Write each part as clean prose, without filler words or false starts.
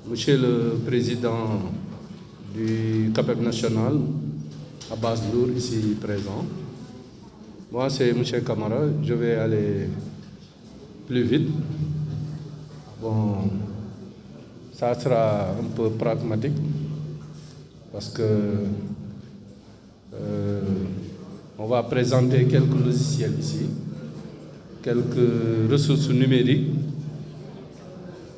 Monsieur le Président du CAPEB national, Abbas Ndour, ici présent. Moi, c'est M. Camara. Je vais aller plus vite. Bon, ça sera un peu pragmatique parce que on va présenter quelques logiciels ici, quelques ressources numériques.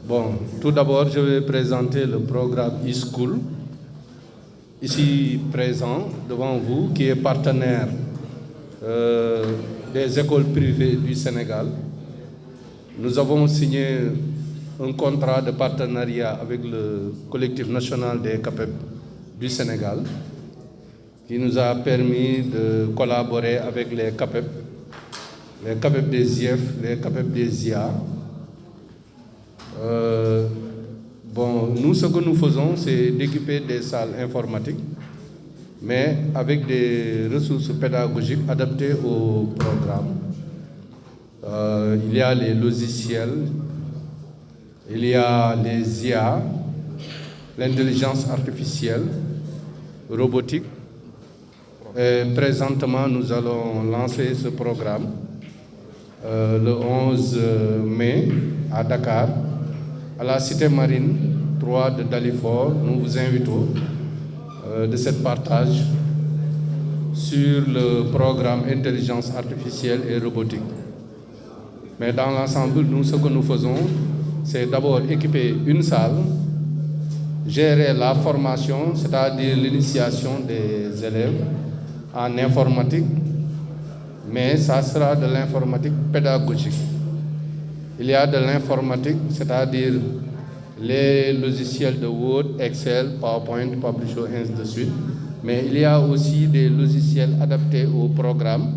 Bon, tout d'abord, je vais présenter le programme eSchool, ici présent devant vous, qui est partenaire des écoles privées du Sénégal. Nous avons signé un contrat de partenariat avec le collectif national des CAPEB du Sénégal, qui nous a permis de collaborer avec les CAPEB des IEF, les CAPEB des IA. Nous, ce que nous faisons, c'est d'équiper des salles informatiques, mais avec des ressources pédagogiques adaptées au programme. Il y a les logiciels, il y a les IA, l'intelligence artificielle, robotique. Et présentement, nous allons lancer ce programme le 11 mai à Dakar, à la Cité Marine 3 de Dalifort. Nous vous invitons de ce partage sur le programme Intelligence artificielle et robotique. Mais dans l'ensemble, nous, ce que nous faisons, c'est d'abord équiper une salle, gérer la formation, c'est-à-dire l'initiation des élèves en informatique, mais ça sera de l'informatique pédagogique. Il y a de l'informatique, c'est-à-dire les logiciels de Word, Excel, PowerPoint, Publisher, ainsi de suite. Mais il y a aussi des logiciels adaptés au programme.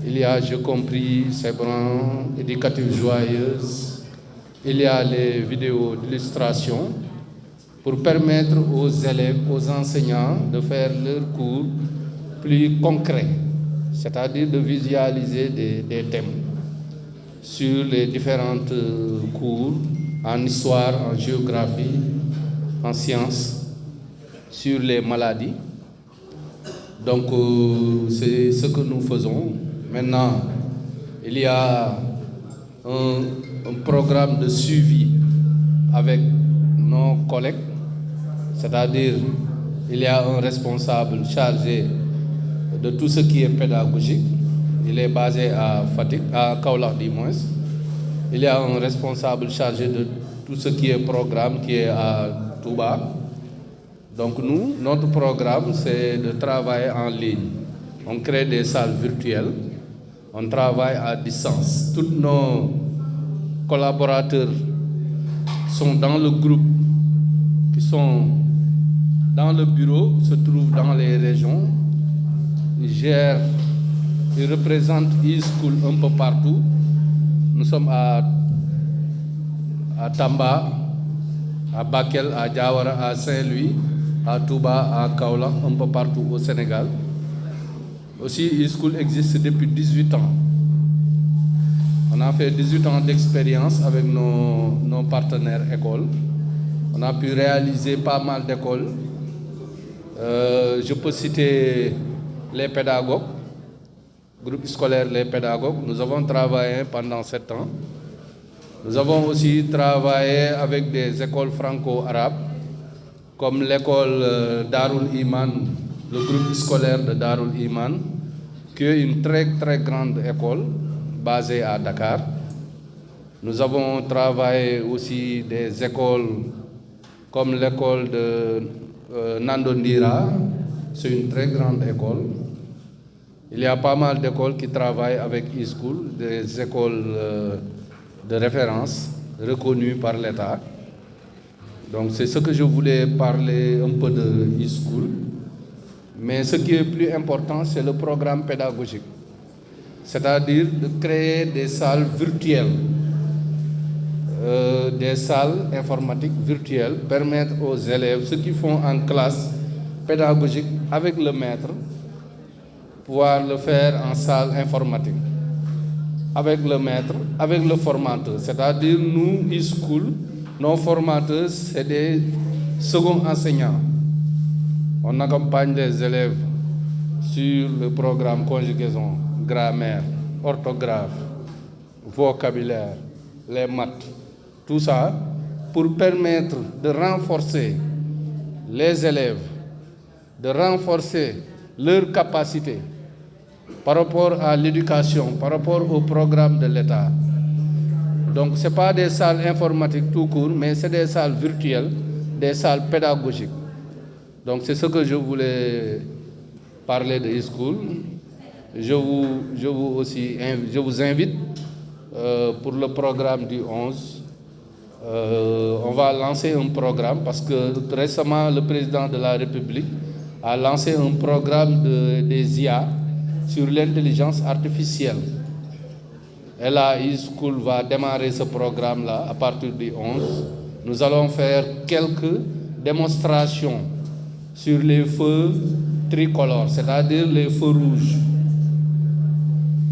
Il y a, j'ai compris, Sebran, Éducative Joyeuse. Il y a les vidéos d'illustration pour permettre aux élèves, aux enseignants de faire leurs cours plus concrets, c'est-à-dire de visualiser des thèmes sur les différentes cours en histoire, en géographie, en sciences, sur les maladies. Donc, c'est ce que nous faisons. Maintenant, il y a un programme de suivi avec nos collègues, c'est-à-dire il y a un responsable chargé de tout ce qui est pédagogique. Il est basé à Fatick, à Kaolack du moins. Il y a un responsable chargé de tout ce qui est programme qui est à Touba. Donc nous, notre programme, c'est de travailler en ligne. On crée des salles virtuelles, on travaille à distance. Tous nos collaborateurs sont dans le groupe, qui sont dans le bureau, se trouvent dans les régions. Ils représentent eSchool un peu partout. Nous sommes à Tamba, à Bakel, à Diawara, à Saint-Louis, à Touba, à Kaolack, un peu partout au Sénégal. Aussi, eSchool existe depuis 18 ans. On a fait 18 ans d'expérience avec nos partenaires écoles. On a pu réaliser pas mal d'écoles. Je peux citer les pédagogues, groupe scolaire Les Pédagogues. Nous avons travaillé pendant 7 ans. Nous avons aussi travaillé avec des écoles franco-arabes, comme l'école Darul Iman, le groupe scolaire de Darul Iman, qui est une très très grande école basée à Dakar. Nous avons travaillé aussi des écoles comme l'école de Nandondira, c'est une très grande école. Il y a pas mal d'écoles qui travaillent avec eSchool, des écoles de référence reconnues par l'État. Donc c'est ce que je voulais parler un peu de eSchool. Mais ce qui est plus important, c'est le programme pédagogique. C'est-à-dire de créer des salles virtuelles, des salles informatiques virtuelles, permettre aux élèves, ceux qui font en classe pédagogique avec le maître, pouvoir le faire en salle informatique. avec le maître, avec le formateur. C'est-à-dire, nous, e-school, nos formateurs, c'est des seconds enseignants. On accompagne les élèves sur le programme conjugaison, grammaire, orthographe, vocabulaire, les maths, tout ça, pour permettre de renforcer les élèves, de renforcer leurs capacités par rapport à l'éducation, par rapport au programme de l'État. Donc ce n'est pas des salles informatiques tout court, mais c'est des salles virtuelles, des salles pédagogiques. Donc c'est ce que je voulais parler de e-school. Je vous invite pour le programme du 11. On va lancer un programme parce que récemment le président de la République a lancé un programme des IA sur l'intelligence artificielle. Et là, e-school va démarrer ce programme-là à partir du 11. Nous allons faire quelques démonstrations sur les feux tricolores, c'est-à-dire les feux rouges.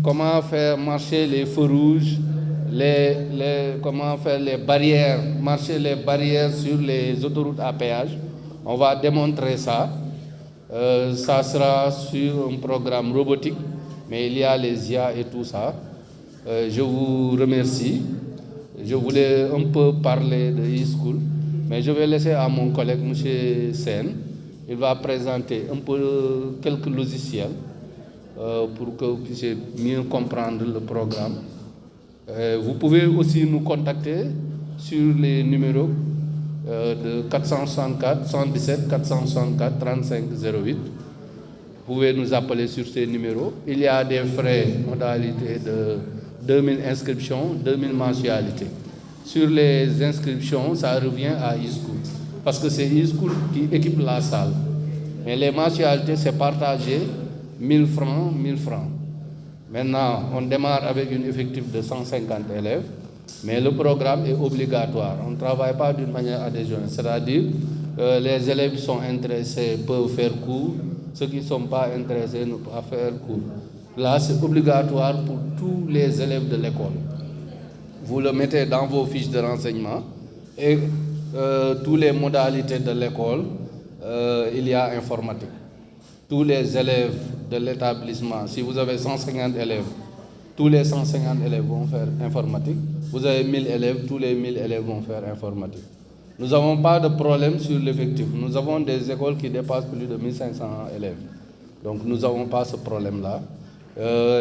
Comment faire marcher les feux rouges, comment faire les barrières, marcher les barrières sur les autoroutes à péage. On va démontrer ça. Ça sera sur un programme robotique, mais il y a les IA et tout ça. Je vous remercie. Je voulais un peu parler de e-school, mais je vais laisser à mon collègue, M. Sen. Il va présenter un peu quelques logiciels pour que vous puissiez mieux comprendre le programme. Vous pouvez aussi nous contacter sur les numéros de 464 117 464 35 08. Vous pouvez nous appeler sur ces numéros. Il y a des frais modalités de 2000 inscriptions, 2000 mensualités. Sur les inscriptions, ça revient à e-school. Parce que c'est e-school qui équipe la salle. Mais les mensualités, c'est partagé 1000 francs, 1000 francs. Maintenant, on démarre avec un effectif de 150 élèves, mais le programme est obligatoire. On ne travaille pas d'une manière adhésionnelle. C'est-à-dire, les élèves qui sont intéressés peuvent faire cours, ceux qui ne sont pas intéressés ne peuvent pas faire cours. Là, c'est obligatoire pour tous les élèves de l'école. Vous le mettez dans vos fiches de renseignement et toutes les modalités de l'école, il y a informatique. Tous les élèves de l'établissement, si vous avez 150 élèves, tous les 150 élèves vont faire informatique. Vous avez 1000 élèves, tous les 1000 élèves vont faire informatique. Nous n'avons pas de problème sur l'effectif. Nous avons des écoles qui dépassent plus de 1500 élèves. Donc nous n'avons pas ce problème-là.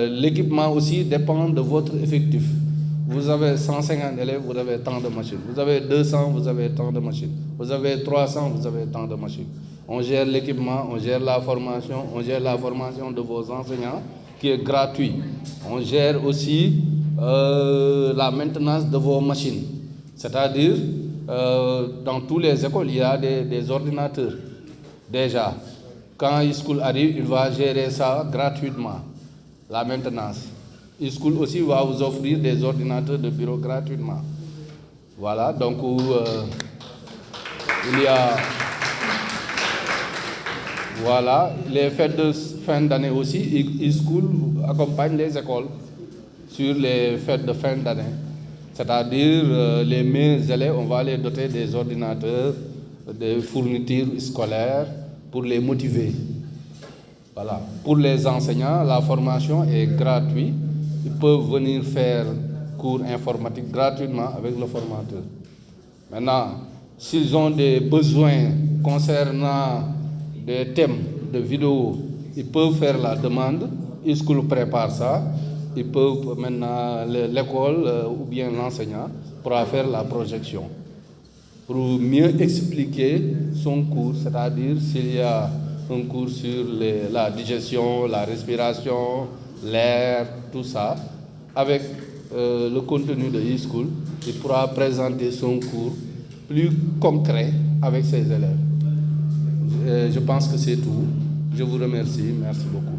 L'équipement aussi dépend de votre effectif. Vous avez 150 élèves, vous avez tant de machines. Vous avez 200, vous avez tant de machines. Vous avez 300, vous avez tant de machines. On gère l'équipement, on gère la formation de vos enseignants qui est gratuit. On gère aussi la maintenance de vos machines. C'est-à-dire, dans toutes les écoles, il y a des ordinateurs. Déjà, quand e-school arrive, il va gérer ça gratuitement, la maintenance. E-school aussi va vous offrir des ordinateurs de bureau gratuitement. Voilà, donc il y a... Voilà, les fêtes de fin d'année aussi, e-school accompagne les écoles sur les fêtes de fin d'année. C'est-à-dire, les meilleurs élèves, on va les doter des ordinateurs, des fournitures scolaires pour les motiver. Voilà. Pour les enseignants, la formation est gratuite. Ils peuvent venir faire cours informatiques gratuitement avec le formateur. Maintenant, s'ils ont des besoins concernant des thèmes de vidéos, ils peuvent faire la demande, e-school prépare ça, ils peuvent maintenant, l'école ou bien l'enseignant pourra faire la projection pour mieux expliquer son cours, c'est-à-dire s'il y a un cours sur la digestion, la respiration, l'air, tout ça, avec le contenu de e-school, il pourra présenter son cours plus concret avec ses élèves. Je pense que c'est tout. Je vous remercie. Merci beaucoup.